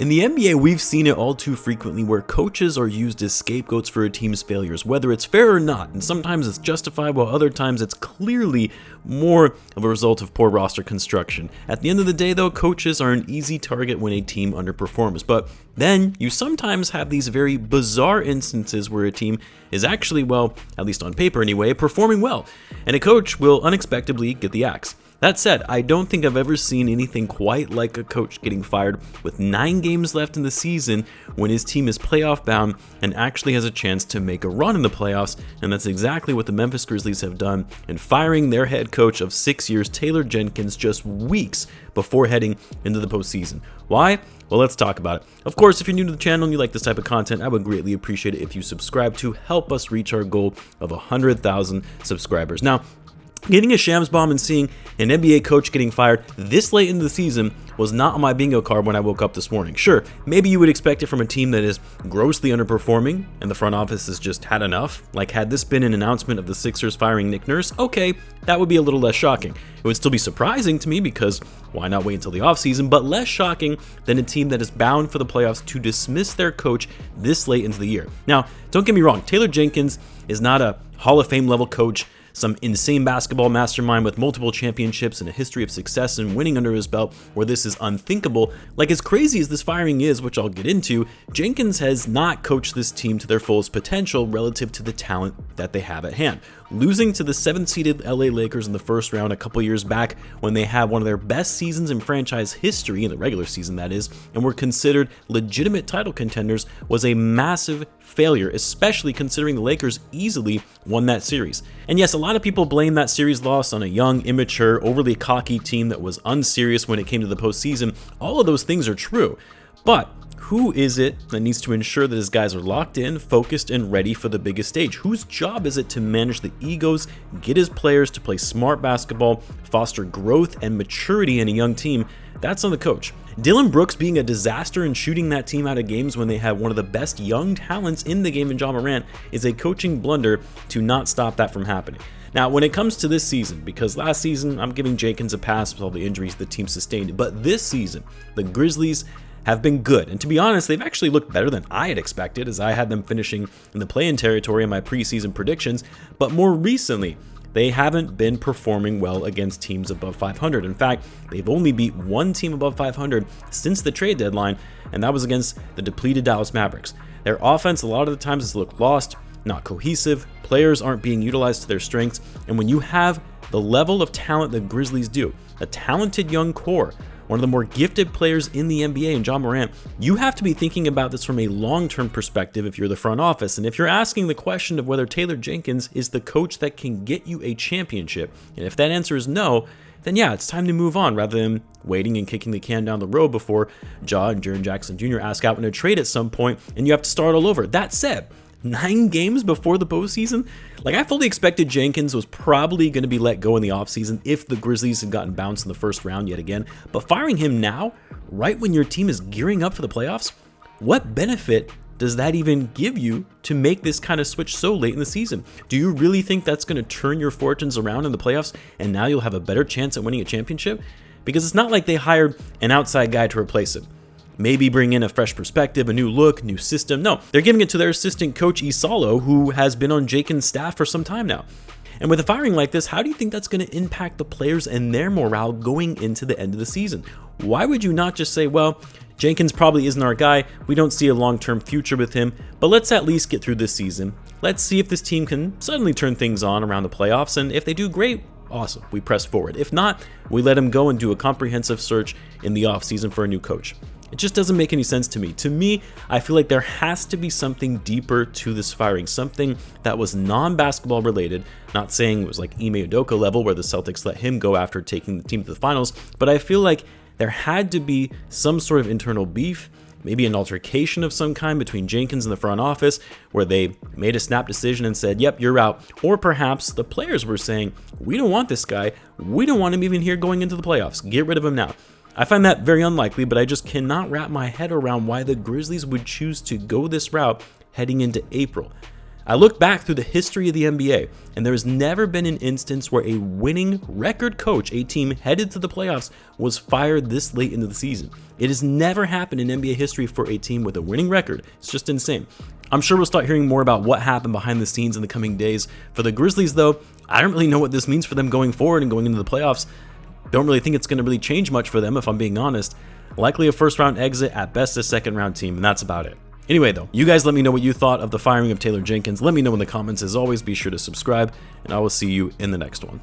In the NBA, we've seen it all too frequently where coaches are used as scapegoats for a team's failures, whether it's fair or not, and sometimes it's justified while other times it's clearly more of a result of poor roster construction. At the end of the day though, coaches are an easy target when a team underperforms, but then you sometimes have these very bizarre instances where a team is actually, well, at least on paper anyway, performing well, and a coach will unexpectedly get the axe. That said, I don't think I've ever seen anything quite like a coach getting fired with 9 games left in the season when his team is playoff bound and actually has a chance to make a run in the playoffs, and that's exactly what the Memphis Grizzlies have done in firing their head coach of 6 years, Taylor Jenkins, just weeks before heading into the postseason. Why? Well, let's talk about it. Of course, if you're new to the channel and you like this type of content, I would greatly appreciate it if you subscribe to help us reach our goal of 100,000 subscribers. Now, getting a shams bomb and seeing an NBA coach getting fired this late into the season was not on my bingo card when I woke up this morning. Sure, maybe you would expect it from a team that is grossly underperforming and the front office has just had enough. Like, had this been an announcement of the Sixers firing Nick Nurse, okay, that would be a little less shocking. It would still be surprising to me because why not wait until the offseason, but less shocking than a team that is bound for the playoffs to dismiss their coach this late into the year. Now, don't get me wrong, Taylor Jenkins is not a Hall of Fame level coach, some insane basketball mastermind with multiple championships and a history of success and winning under his belt where this is unthinkable. Like, as crazy as this firing is, which I'll get into, Jenkins has not coached this team to their fullest potential relative to the talent that they have at hand. Losing to the 7th-seeded LA Lakers in the first round a couple years back when they had one of their best seasons in franchise history, in the regular season that is, and were considered legitimate title contenders was a massive failure, especially considering the Lakers easily won that series. And yes, a lot of people blame that series loss on a young, immature, overly cocky team that was unserious when it came to the postseason. All of those things are true, but who is it that needs to ensure that his guys are locked in, focused, and ready for the biggest stage? Whose job is it to manage the egos, get his players to play smart basketball, foster growth and maturity in a young team? That's on the coach. Dillon Brooks being a disaster and shooting that team out of games when they have one of the best young talents in the game in Ja Morant is a coaching blunder to not stop that from happening. Now, when it comes to this season, because last season I'm giving Jenkins a pass with all the injuries the team sustained, but this season, the Grizzlies have been good, and to be honest, they've actually looked better than I had expected, as I had them finishing in the play-in territory in my preseason predictions. But more recently, they haven't been performing well against teams above 500. In fact, they've only beat one team above 500 since the trade deadline, and that was against the depleted Dallas Mavericks. Their offense a lot of the times has looked lost, not cohesive, players aren't being utilized to their strengths, and when you have the level of talent the Grizzlies do, a talented young core, one of the more gifted players in the NBA in Ja Morant, you have to be thinking about this from a long-term perspective if you're the front office. And if you're asking the question of whether Taylor Jenkins is the coach that can get you a championship, and if that answer is no, then yeah, it's time to move on rather than waiting and kicking the can down the road before Ja and Jaren Jackson Jr. ask out in a trade at some point and you have to start all over. That said, 9 games before the postseason? Like, I fully expected Jenkins was probably going to be let go in the offseason if the Grizzlies had gotten bounced in the first round yet again, but firing him now, right when your team is gearing up for the playoffs, what benefit does that even give you to make this kind of switch so late in the season? Do you really think that's going to turn your fortunes around in the playoffs and now you'll have a better chance at winning a championship? Because it's not like they hired an outside guy to replace him. Maybe bring in a fresh perspective, a new look, new system. No, they're giving it to their assistant coach Isalo, who has been on Jenkins' staff for some time now. And with a firing like this, how do you think that's going to impact the players and their morale going into the end of the season? Why would you not just say, well, Jenkins probably isn't our guy, we don't see a long-term future with him, but let's at least get through this season. Let's see if this team can suddenly turn things on around the playoffs, and if they do, great. Awesome, we press forward. If not, we let him go and do a comprehensive search in the offseason for a new coach. It just doesn't make any sense to me. To me, I feel like there has to be something deeper to this firing, something that was non-basketball related, not saying it was like Ime Udoka level where the Celtics let him go after taking the team to the finals, but I feel like there had to be some sort of internal beef, maybe an altercation of some kind between Jenkins and the front office where they made a snap decision and said, yep, you're out. Or perhaps the players were saying, we don't want this guy. We don't want him even here going into the playoffs. Get rid of him now. I find that very unlikely, but I just cannot wrap my head around why the Grizzlies would choose to go this route heading into April. I look back through the history of the NBA, and there has never been an instance where a winning record coach, a team headed to the playoffs, was fired this late into the season. It has never happened in NBA history for a team with a winning record. It's just insane. I'm sure we'll start hearing more about what happened behind the scenes in the coming days. For the Grizzlies, though, I don't really know what this means for them going forward and going into the playoffs. Don't really think it's going to really change much for them, if I'm being honest. Likely a first-round exit, at best a second-round team, and that's about it. Anyway, though, you guys let me know what you thought of the firing of Taylor Jenkins. Let me know in the comments. As always, be sure to subscribe, and I will see you in the next one.